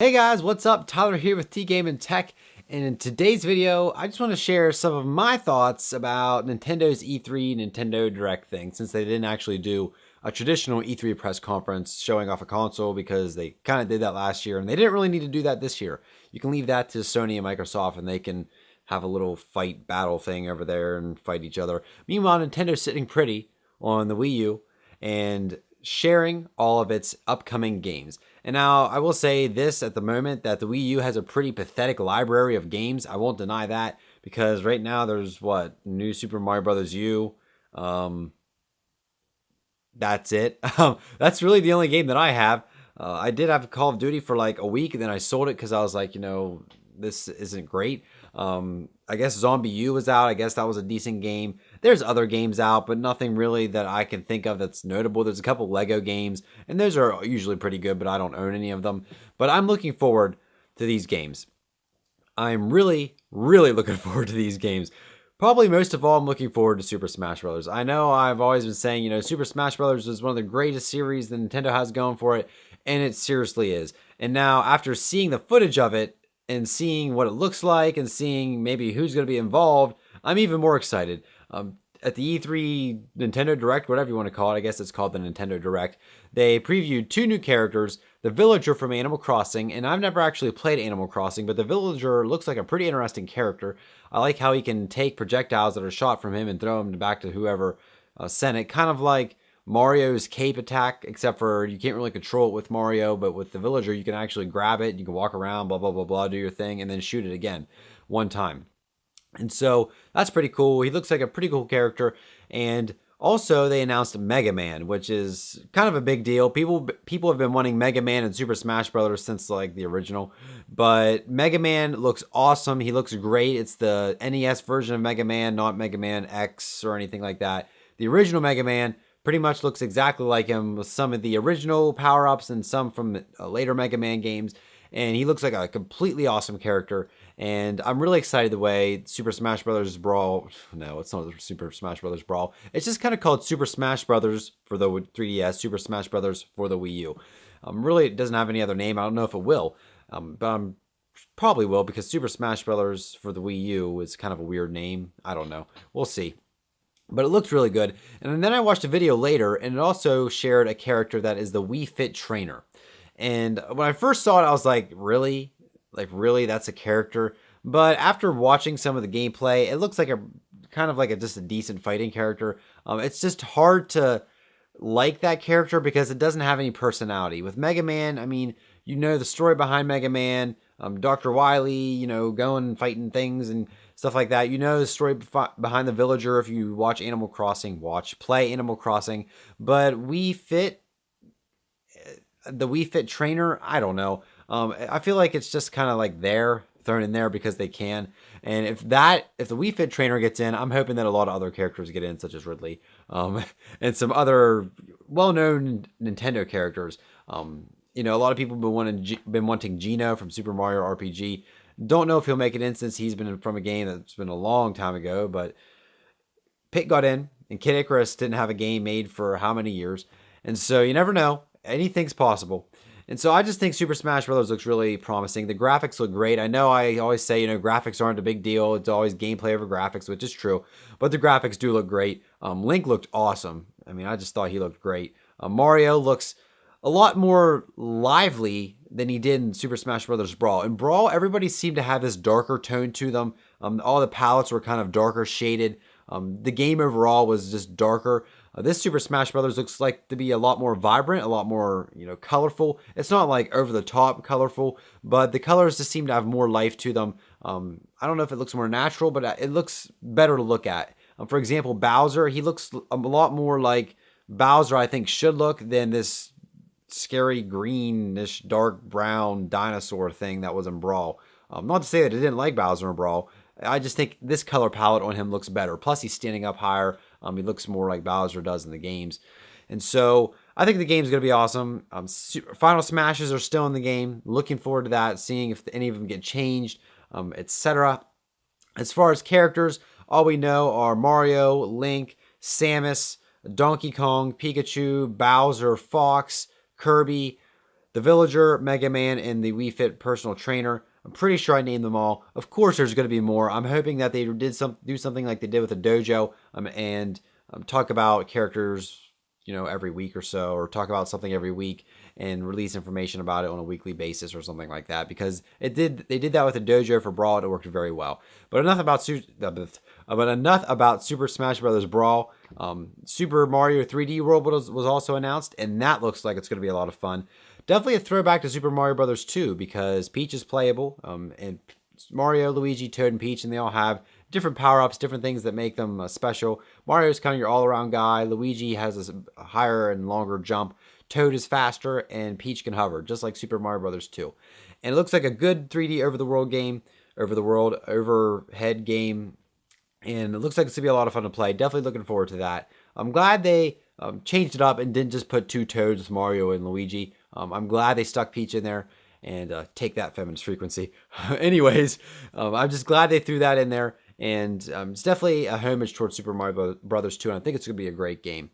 Hey guys, what's up? Tyler here with T-Game and Tech, and in today's video, I just want to share some of my thoughts about Nintendo's E3 Nintendo Direct thing, since they didn't actually do a traditional E3 press conference showing off a console because they kind of did that last year, and they didn't really need to do that this year. You can leave that to Sony and Microsoft, and they can have a little fight battle thing over there and fight each other. Meanwhile, Nintendo's sitting pretty on the Wii U and sharing all of its upcoming games. And now I will say this at the moment that the Wii U has a pretty pathetic library of games. I won't deny that because right now there's new Super Mario Brothers U. That's it. That's really the only game that I have. I did have Call of Duty for like a week and then I sold it because I was like, this isn't great. I guess Zombie U was out. I guess that was a decent game. There's other games out, but nothing really that I can think of that's notable. There's a couple Lego games, and those are usually pretty good, but I don't own any of them. But I'm looking forward to these games. I'm really, really looking forward to these games. Probably most of all, I'm looking forward to Super Smash Bros. I know I've always been saying, Super Smash Bros. Is one of the greatest series that Nintendo has going for it, and it seriously is. And now, after seeing the footage of it, and seeing what it looks like and seeing maybe who's going to be involved, I'm even more excited. At the E3 Nintendo Direct, whatever you want to call it, I guess it's called the Nintendo Direct, they previewed two new characters, the villager from Animal Crossing, and I've never actually played Animal Crossing, but the villager looks like a pretty interesting character. I like how he can take projectiles that are shot from him and throw them back to whoever sent it, kind of like Mario's cape attack, except for you can't really control it with Mario, but with the villager, you can actually grab it, you can walk around, blah, blah, blah, blah, do your thing, and then shoot it again one time. And so that's pretty cool. He looks like a pretty cool character. And also they announced Mega Man, which is kind of a big deal. People have been wanting Mega Man and Super Smash Bros. Since like the original. But Mega Man looks awesome. He looks great. It's the NES version of Mega Man, not Mega Man X or anything like that. The original Mega Man pretty much looks exactly like him with some of the original power-ups and some from later Mega Man games. And he looks like a completely awesome character. And I'm really excited the way Super Smash Bros. Brawl... No, it's not Super Smash Bros. Brawl. It's just kind of called Super Smash Bros. For the 3DS, Super Smash Bros. For the Wii U. Really, it doesn't have any other name. I don't know if it will. But I'm probably will because Super Smash Bros. For the Wii U is kind of a weird name. I don't know. We'll see. But it looks really good. And then I watched a video later, and it also shared a character that is the Wii Fit Trainer. And when I first saw it, I was like, really? Like, really? That's a character? But after watching some of the gameplay, it looks like just a decent fighting character. It's just hard to like that character because it doesn't have any personality. With Mega Man, I mean, the story behind Mega Man, Dr. Wily, going and fighting things and stuff like that. The story behind the villager if you watch Animal Crossing, play Animal Crossing. But the Wii Fit Trainer, I don't know. I feel like it's just kind of like thrown in there because they can. And if the Wii Fit Trainer gets in, I'm hoping that a lot of other characters get in, such as Ridley, and some other well-known Nintendo characters. A lot of people have been wanting Geno from Super Mario RPG. Don't know if he'll make it in since he's been from a game that's been a long time ago, but Pit got in, and Kid Icarus didn't have a game made for how many years. And so you never know. Anything's possible. And so I just think Super Smash Bros. Looks really promising. The graphics look great. I know I always say, graphics aren't a big deal. It's always gameplay over graphics, which is true. But the graphics do look great. Link looked awesome. I mean, I just thought he looked great. Mario looks a lot more lively than he did in Super Smash Bros. Brawl. In Brawl, everybody seemed to have this darker tone to them. All the palettes were kind of darker shaded. The game overall was just darker. This Super Smash Bros. Looks like to be a lot more vibrant, a lot more, colorful. It's not like over the top colorful, but the colors just seem to have more life to them. I don't know if it looks more natural, but it looks better to look at. For example, Bowser, he looks a lot more like Bowser, I think, should look than this scary greenish dark brown dinosaur thing that was in Brawl. Not to say that I didn't like Bowser in Brawl. I just think this color palette on him looks better. Plus, he's standing up higher. He looks more like Bowser does in the games. And so I think the game's going to be awesome. Final Smashes are still in the game. Looking forward to that, seeing if any of them get changed, etc. As far as characters, all we know are Mario, Link, Samus, Donkey Kong, Pikachu, Bowser, Fox, Kirby, the Villager, Mega Man, and the Wii Fit personal trainer. I'm pretty sure I named them all. Of course, there's going to be more. I'm hoping that they do something like they did with the dojo, and talk about characters, every week or so, or talk about something every week and release information about it on a weekly basis or something like that. Because they did that with the dojo for Brawl. It worked very well. But enough about Super Smash Bros. Brawl. Super Mario 3D World was also announced, and that looks like it's going to be a lot of fun. Definitely a throwback to Super Mario Bros. 2 because Peach is playable, and Mario, Luigi, Toad, and Peach, and they all have different power-ups, different things that make them special. Mario's kind of your all-around guy. Luigi has a higher and longer jump. Toad is faster, and Peach can hover, just like Super Mario Bros. 2. And it looks like a good 3D overhead game, and it looks like it's going to be a lot of fun to play. Definitely looking forward to that. I'm glad they changed it up and didn't just put two Toads with Mario and Luigi. I'm glad they stuck Peach in there, and take that, feminist frequency. Anyways, I'm just glad they threw that in there, and it's definitely a homage towards Super Mario Brothers 2, and I think it's going to be a great game.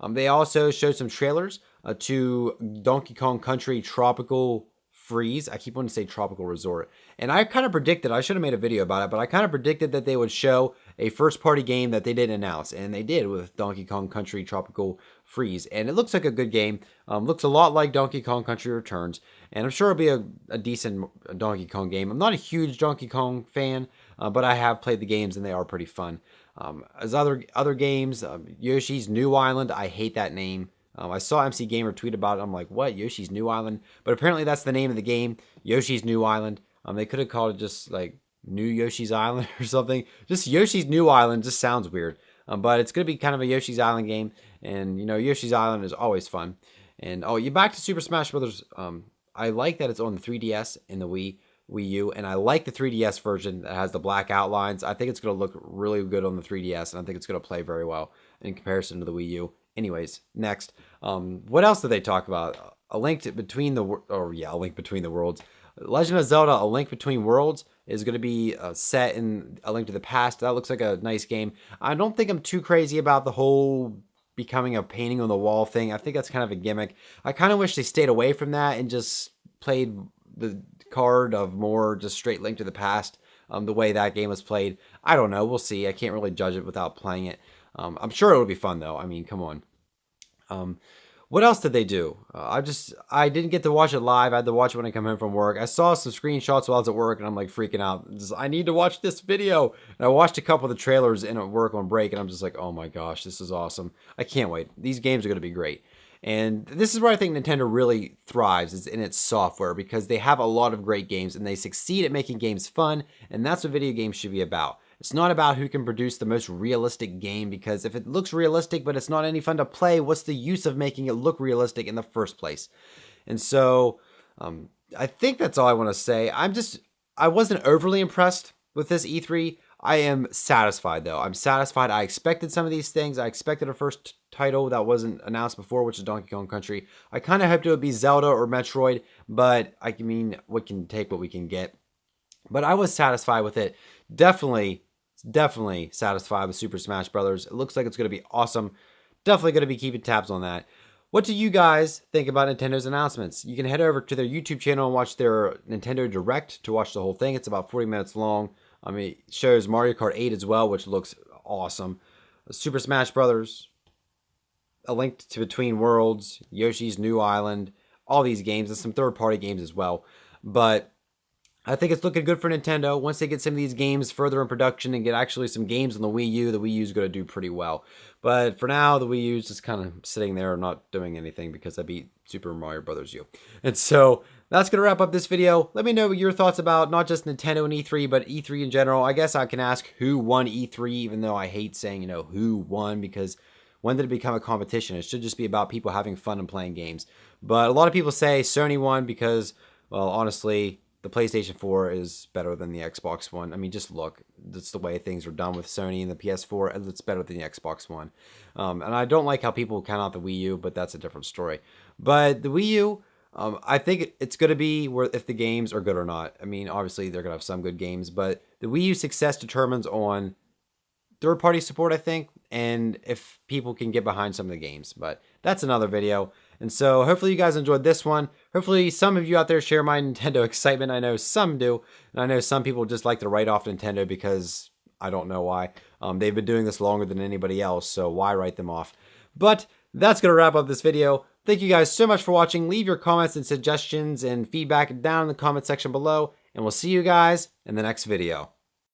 They also showed some trailers to Donkey Kong Country Tropical Freeze. I keep wanting to say Tropical Resort. And I kind of predicted, I should have made a video about it, but I kind of predicted that they would show a first-party game that they didn't announce. And they did with Donkey Kong Country Tropical Freeze. And it looks like a good game. Looks a lot like Donkey Kong Country Returns. And I'm sure it'll be a decent Donkey Kong game. I'm not a huge Donkey Kong fan, but I have played the games and they are pretty fun. As other games, Yoshi's New Island, I hate that name. I saw MC Gamer tweet about it. I'm like, what? Yoshi's New Island? But apparently that's the name of the game, Yoshi's New Island. They could have called it just like New Yoshi's Island or something. Just Yoshi's New Island just sounds weird. But it's going to be kind of a Yoshi's Island game. And, Yoshi's Island is always fun. And, you're back to Super Smash Bros. I like that it's on the 3DS and the Wii U, and I like the 3DS version that has the black outlines. I think it's going to look really good on the 3DS, and I think it's going to play very well in comparison to the Wii U. Anyways, next, what else did they talk about? A Link Between the Worlds. Legend of Zelda: A Link Between Worlds is going to be set in A Link to the Past. That looks like a nice game. I don't think I'm too crazy about the whole becoming a painting on the wall thing. I think that's kind of a gimmick. I kind of wish they stayed away from that and just played the card of more just straight Link to the Past, the way that game was played. I don't know. We'll see. I can't really judge it without playing it. I'm sure it'll be fun, though. I mean, come on. What else did they do? I didn't get to watch it live. I had to watch it when I come home from work. I saw some screenshots while I was at work, and I'm like freaking out. I need to watch this video. And I watched a couple of the trailers in at work on break, and I'm just like, oh my gosh, this is awesome. I can't wait. These games are going to be great. And this is where I think Nintendo really thrives, is in its software, because they have a lot of great games and they succeed at making games fun, and that's what video games should be about. It's not about who can produce the most realistic game, because if it looks realistic but it's not any fun to play, what's the use of making it look realistic in the first place? And so I think that's all I want to say. I wasn't overly impressed with this E3. I am satisfied, though. I'm satisfied. I expected some of these things. I expected a first title that wasn't announced before, which is Donkey Kong Country. I kind of hoped it would be Zelda or Metroid, but I mean, we can take what we can get. But I was satisfied with it. Definitely satisfied with Super Smash Bros. It looks like it's going to be awesome. Definitely going to be keeping tabs on that. What do you guys think about Nintendo's announcements? You can head over to their YouTube channel and watch their Nintendo Direct to watch the whole thing. It's about 40 minutes long. I mean, it shows Mario Kart 8 as well, which looks awesome. Super Smash Bros., A Link to Between Worlds, Yoshi's New Island, all these games, and some third-party games as well. But I think it's looking good for Nintendo. Once they get some of these games further in production and get actually some games on the Wii U, the Wii U is going to do pretty well. But for now, the Wii U is just kind of sitting there not doing anything because I beat Super Mario Bros. U. And so that's going to wrap up this video. Let me know your thoughts about not just Nintendo and E3, but E3 in general. I guess I can ask who won E3, even though I hate saying, who won, because when did it become a competition? It should just be about people having fun and playing games. But a lot of people say Sony won because, well, honestly, the PlayStation 4 is better than the Xbox One. I mean, just look. That's the way things are done with Sony and the PS4. It's better than the Xbox One. And I don't like how people count out the Wii U, but that's a different story. But the Wii U, I think it's going to be if the games are good or not. I mean, obviously, they're going to have some good games, but the Wii U success determines on third-party support, I think, and if people can get behind some of the games. But that's another video. And so hopefully you guys enjoyed this one. Hopefully some of you out there share my Nintendo excitement. I know some do. And I know some people just like to write off Nintendo because I don't know why. They've been doing this longer than anybody else, so why write them off? But that's going to wrap up this video. Thank you guys so much for watching. Leave your comments and suggestions and feedback down in the comment section below. And we'll see you guys in the next video.